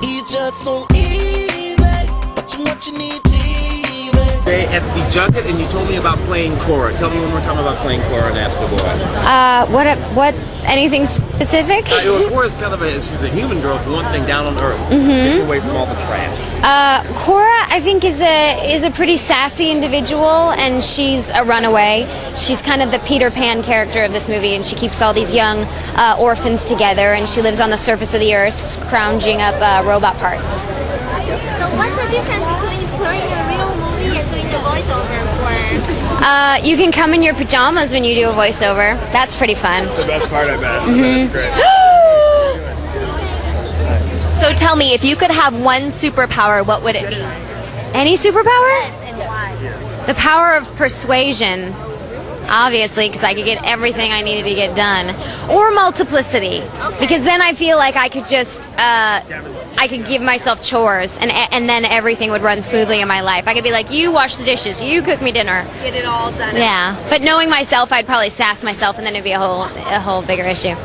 It's just so easy, but too much you need TV. At the junket, and you told me about playing Cora. Tell me one more time about playing Cora in Astroboy. What? Anything specific? Cora's kind of she's a human girl, for one thing, down on Earth, getting away from all the trash. Cora, I think, is a pretty sassy individual, and she's a runaway. She's kind of the Peter Pan character of this movie, and she keeps all these young orphans together, and she lives on the surface of the Earth, scrounging up robot parts. So what's the difference between playing a real movie and doing the voiceover for? You can come in your pajamas when you do a voiceover. That's pretty fun. That's the best part, I bet. That's great. So tell me, if you could have one superpower, what would it be? Any superpower? Yes, and why? The power of persuasion. Obviously, because I could get everything I needed to get done. Or multiplicity. Okay. Because then I feel like I could just, I could give myself chores, and then everything would run smoothly in my life. I could be like, you wash the dishes, you cook me dinner. Get it all done. Yeah. But knowing myself, I'd probably sass myself, and then it'd be a whole bigger issue.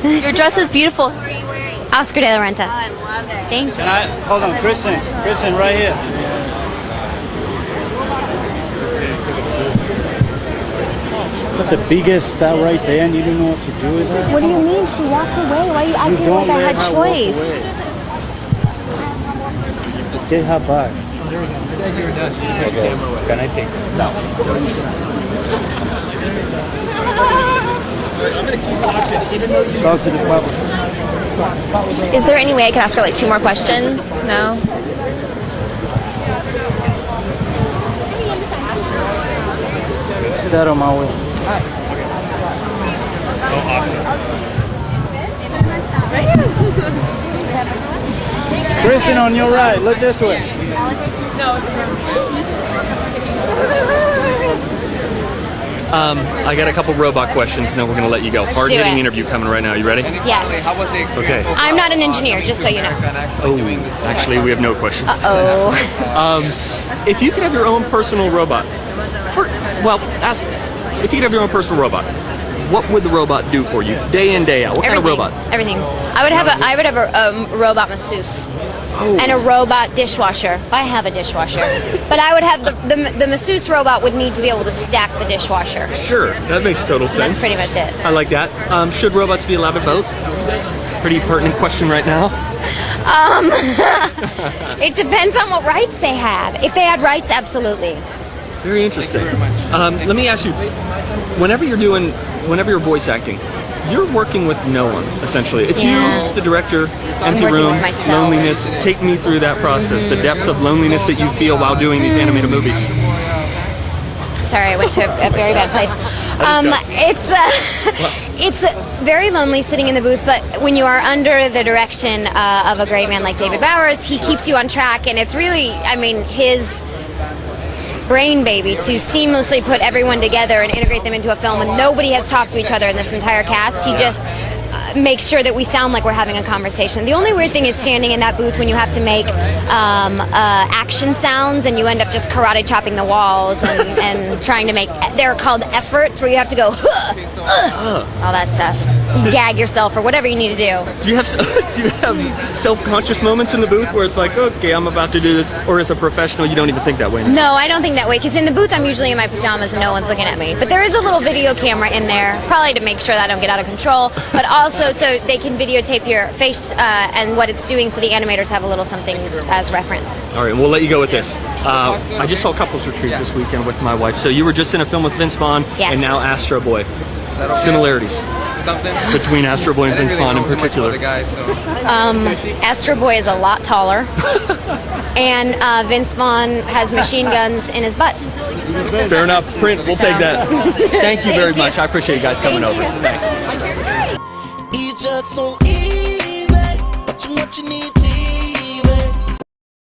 Your dress is beautiful. What are you wearing? Oscar de la Renta. Oh, I love it. Thank you. Hold on, Kristen, right here. Put the biggest right there, and you didn't know what to do with her. What do you mean? She walked away. Why are you acting like I had choice? Get her back. Can I take it? No. Talk to the publicist. Is there any way I can ask her like 2 more questions? No? Set on my way. Oh, awesome. Kristen, on your right. Look this way. I got a couple robot questions, and then we're going to let you go. Hard-hitting interview coming right now. You ready? Yes. Okay. I'm not an engineer, just so you know. Oh, actually, we have no questions. Uh-oh. If you could have your own personal robot, if you could have your own personal robot, what would the robot do for you, day in, day out? What kind of robot? Everything. I would have a robot masseuse. Oh. And a robot dishwasher. I have a dishwasher. But I would have the masseuse robot would need to be able to stack the dishwasher. Sure, that makes total sense. That's pretty much it. I like that. Should robots be allowed to vote? Pretty pertinent question right now. It depends on what rights they had. If they had rights, absolutely. Very interesting. Let me ask you, whenever you're voice acting, you're working with no one, essentially. It's you, the director, empty room, loneliness. Take me through that process, the depth of loneliness that you feel while doing these animated movies. Sorry, I went to a very bad place. It's very lonely sitting in the booth, but when you are under the direction of a great man like David Bowers, he keeps you on track, and it's really, his brain baby to seamlessly put everyone together and integrate them into a film when nobody has talked to each other in this entire cast. He just makes sure that we sound like we're having a conversation. The only weird thing is standing in that booth when you have to make action sounds and you end up just karate chopping the walls and trying to make, they're called efforts, where you have to go all that stuff. You gag yourself or whatever you need to do. Do you have self-conscious moments in the booth where it's like, okay, I'm about to do this, or as a professional you don't even think that way? No, I don't think that way, because in the booth I'm usually in my pajamas and no one's looking at me. But there is a little video camera in there, probably to make sure that I don't get out of control, but also so they can videotape your face and what it's doing, so the animators have a little something as reference. All right, we'll let you go with this. I just saw Couples Retreat this weekend with my wife. So you were just in a film with Vince Vaughn, yes, and now Astroboy. Similarities between Astroboy and Vince Vaughn in particular. Astroboy is a lot taller, and Vince Vaughn has machine guns in his butt. Fair enough. Print, we'll take that. Thank you very much. I appreciate you guys coming over. Thanks. It's just so easy, but too much you need